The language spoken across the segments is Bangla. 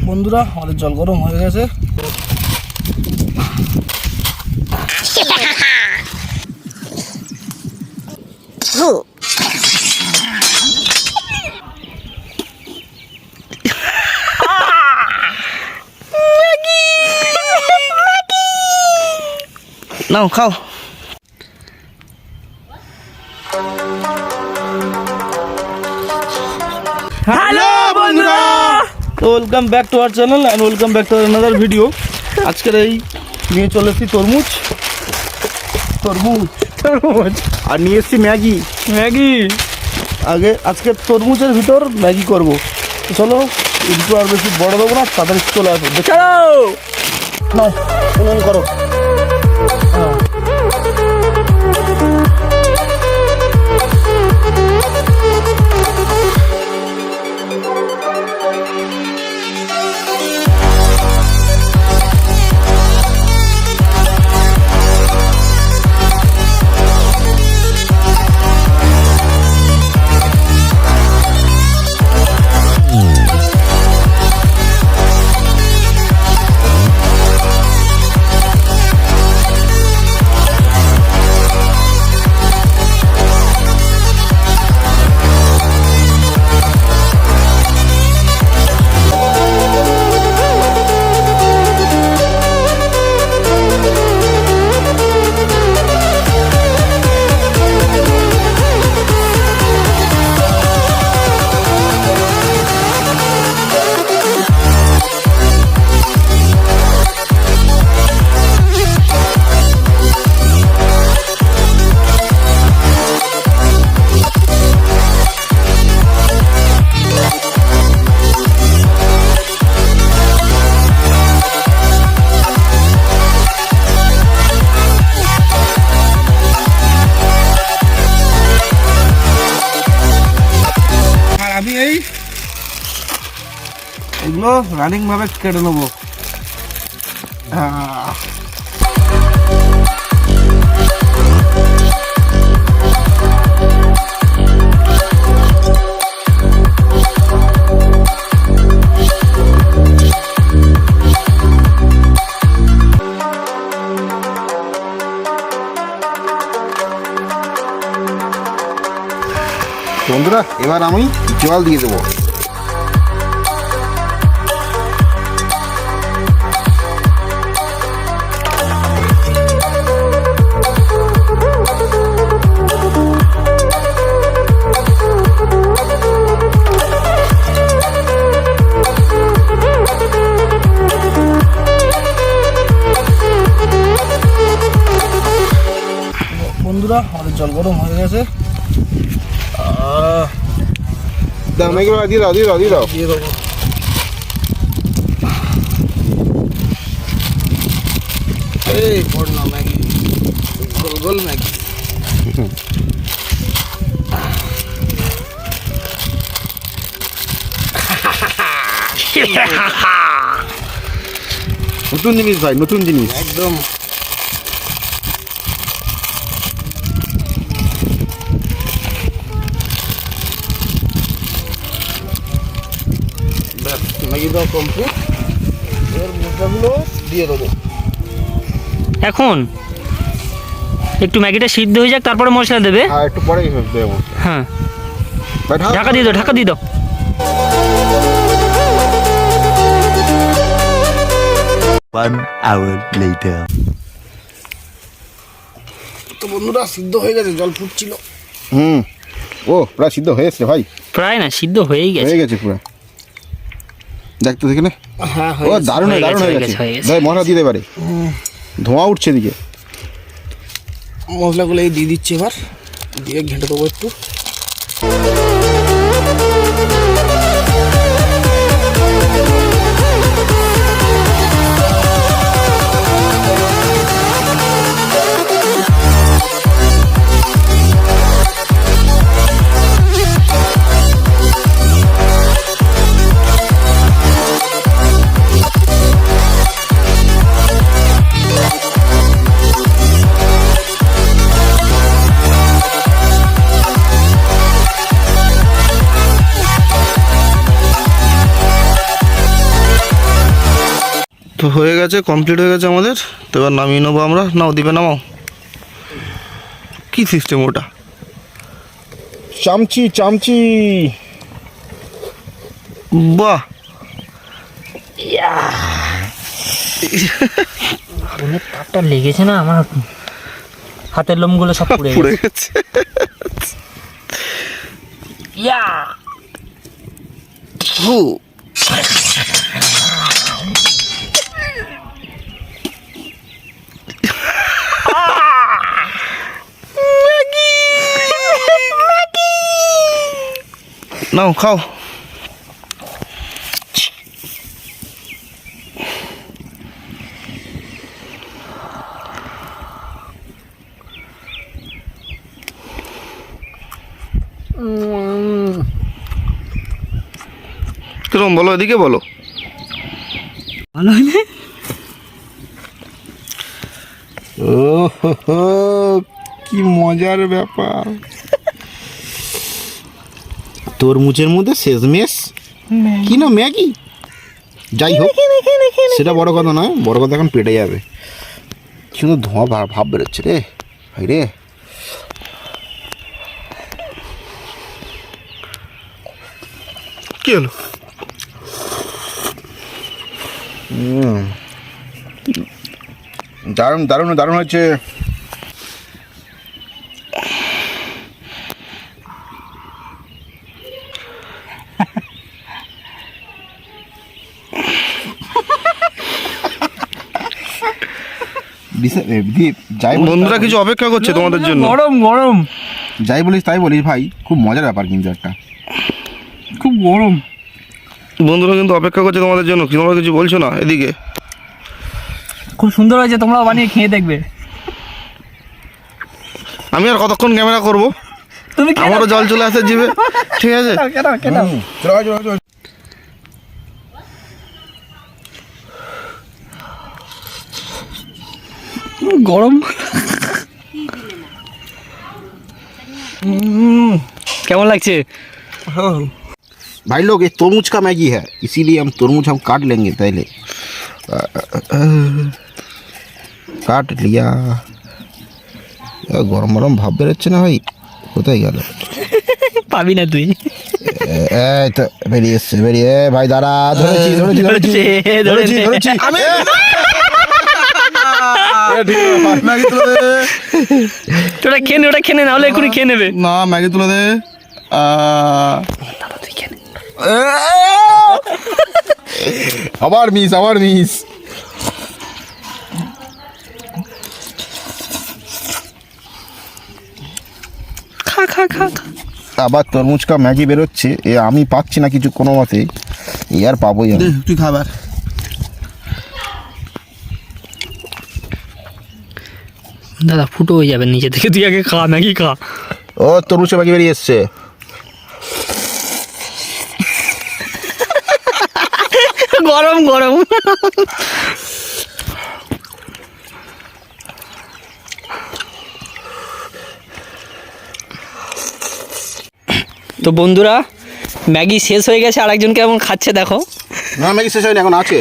বন্ধুরা আমাদের জল গরম হয়ে গেছে। নাও খাও। হ্যালো বন্ধুরা, welcome back to our channel and welcome back to another video. আজকের এই নিয়ে চলে এসেছি তরমুজ আর নিয়ে এসেছি ম্যাগি। আজকে তরমুজের ভিতর ম্যাগি করবো। চলো একটু আর বেশি বড় দেবো না, তাড়াতাড়ি চলে আসবো। চলো নাও উনুন করো। আমি এগুলো রানিং ভাবে কেটে নেবো। বন্ধুরা এবার আমি জল দিয়ে দেবো। বন্ধুরা আমাদের জল গরম হয়ে গেছে। ম্যাগি দিয়ে দাও দিয়ে দেবো। এই পড় না ম্যাগি, গোল ম্যাগি। নতুন জিনিস ভাই, নতুন জিনিস একদম। ম্যাগি দাও কমপ্লিট। এর মশলাগুলো দিয়ে দেবো। এখন একটু ম্যাগিটা সিদ্ধ হয়ে যাক, তারপরে মশলা দেবে। আর একটু পরে দেবো। হ্যাঁ, ঢাকা দিয়ে দাও। One hour later. তো বন্ধুরা সিদ্ধ হয়ে গেছে, জল ফুটছিল। ও প্রায় সিদ্ধ হয়েছে ভাই, প্রায় না সিদ্ধ হয়ে গেছে পুরো। দেখতে দেখে না। হ্যাঁ ও দারুণ হয়ে গেছে। ভাই মশলা দিতে পারে, ধোঁয়া উঠছে দিকে। মশলাগুলো এই দিয়ে দিচ্ছি, এবার দিয়ে ঘেঁটে দেবো একটু। তো হয়ে গেছে, কমপ্লিট হয়ে গেছে আমাদের। তো এবার নামিয়ে নেবো আমরা। নাও দিবে, নামাও। কি সিস্টেম ওটা? চামচি চামচি। বাহ, আগুনের তাপটা লেগেছে না, আমার হাতের লোমগুলো সব পুড়ে পুড়ে গেছে। গেছে। ইয়া হু। নাও খাও। কিরম বলো, এদিকে বলো। ভালো হলে ও হো হো, কি মজার ব্যাপার। তরমুজের মধ্যে শেষমেশ কি না ম্যাগি। যাই হোক, সেটা বড় কথা নয়, বড় কথা এখন পেটে যাবে। কিন্তু ধোঁয়া ভাব বেরোচ্ছে রে ভাই রে। কি হলো? দারুণ দারুণ দারুণ হচ্ছে। বন্ধুরা কিছু অপেক্ষা করছে তোমাদের জন্য। গরম গরম, যাই বলিস তাই বলিস ভাই, খুব মজার ব্যাপার কিন্তু একটা। খুব গরম। বন্ধুরা কিন্তু অপেক্ষা করছে তোমাদের জন্য। তোমরা কিছু বলছো না? এদিকে খুব সুন্দর হয়েছে, তোমরাও বানিয়ে খেয়ে দেখবে। আমি আর কতক্ষণ ক্যামেরা করব? তুমি আমারও জল চলে আসে জিভে। ঠিক আছে, গরম। কেমন লাগছে भाई लोग ये तरमुज का मैगी है, इसीलिए हम तरमुज काट लेंगे पहले। काट लिया। गरम गरम भाव बेरोচ্ছে না ভাই, কোথায় গেল? পাবি না তুই। এই তো বেরিয়ে ভাই, দাঁড়া। ধরেছি ধরেছি ধরেছি ধরেছি ধরেছি আমি। ম্যাগি তুলে দে। তোরা খেয়ে নে, ওটা খেয়ে নে, নাহলে এক্ষুনি খেয়ে নেবে। না, ম্যাগি তুলে দে। আবার মিস, আবার মিস। খা খা খা খা। আবার তরমুজ কা ম্যাগি বেরোচ্ছে। এ আমি পাচ্ছি না কিছু কোনো মতে, এ আর পাবোই না। তুই খাবার। দাদা ফুটো হয়ে যাবে নিচে থেকে, তুই আগে খা, ম্যাগি খা। ও তরমুজ ম্যাগি বেরিয়ে এসছে। গরম গরম। তো বন্ধুরা, ম্যাগি শেষ হয়ে গেছে, আরেকজন কেমন খাচ্ছে দেখো। না, ম্যাগি শেষ হয়নি, এখন আছে।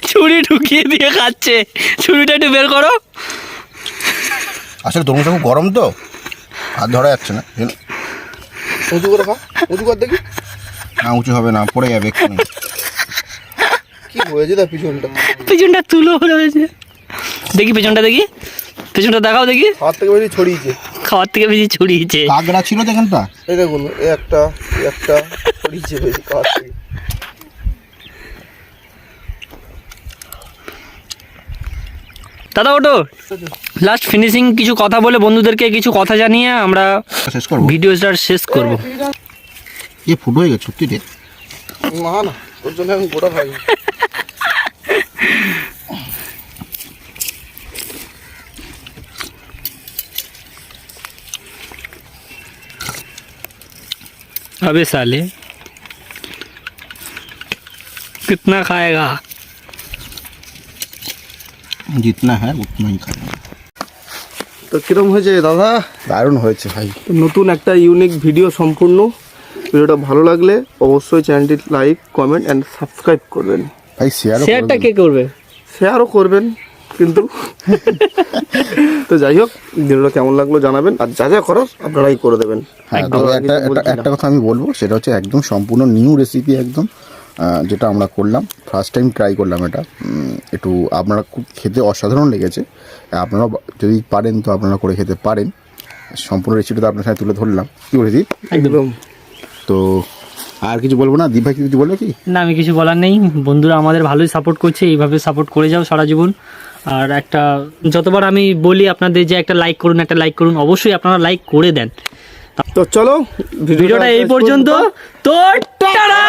ছুরি ঢুকিয়ে দিয়ে খাচ্ছে। ছুরিটা একটু বের করো। আসলে তরমুজটা খুব গরম তো, হাত ধরা যাচ্ছে না। উঁচু করে খা, উঁচু কর দেখি। না, উঁচু হবে না, পড়ে যাবে এক্ষুনি। কি হয়েছে তার পিছনটা? পিছনটা তুলো হয়েছে। দেখি পেছনটা, দেখি পেছনটা দেখাও দেখি। হাত থেকে বেরিয়ে ছড়িয়েছে। খাওয়ার থেকে বেশি ছড়িয়েছে। কাকড়া ছিল তো এখানটা। এই দেখুন, একটা ছড়িয়েছে বেশি খাওয়ার থেকে। দাদা ওটো, লাস্ট ফিনিশিং কিছু কথা বলে বন্ধুদেরকে কিছু কথা জানিয়ে আমরা শেষ করবো ভিডিওটা শেষ করব। এ ফুটো হয়ে গেছে সত্যি রে। না না, তোর জন্য আমি গোটা খাই। अबे साले कितना खाएगा? जितना है उतना ही खाएंगे। তো কিরম হয়েছে দাদা? দারুণ হয়েছে ভাই। নতুন একটা ইউনিক ভিডিও সম্পূর্ণ ভিডিওটা ভালো লাগলে অবশ্যই চ্যানেলটি লাইক কমেন্ট অ্যান্ড সাবস্ক্রাইব করবেন। ভাই শেয়ারটা কে করবে? শেয়ারও করবেন কিন্তু তো যাই হোক, ভিডিওটা কেমন লাগলো জানাবেন, আর যা যা করার আপনারাই করে দেবেন। হ্যাঁ, তবে একটা কথা আমি বলবো, সেটা হচ্ছে একদম সম্পূর্ণ নিউ রেসিপি একদম, যেটা আমরা করলাম ফার্স্ট টাইম ট্রাই করলাম এটা। একটু আপনারা খুব খেতে অসাধারণ লেগেছে, আপনারা যদি পারেন তো আপনারা করে খেতে পারেন। সম্পূর্ণ রেসিপিটা আপনার সাথে তুলে ধরলাম, কি বলেছি একদম। তো আর কিছু বলবো না। দীপ ভাই কিছু বলবে কি? না, আমি কিছু বলার নেই। বন্ধুরা আমাদের ভালোই সাপোর্ট করছে, এইভাবে সাপোর্ট করে যাও সারা জীবন। আর একটা যতবার আমি বলি আপনাদের যে একটা লাইক করুন, একটা লাইক করুন, অবশ্যই আপনারা লাইক করে দেন। তো চলো ভিডিওটা এই পর্যন্ত। তো টাটা।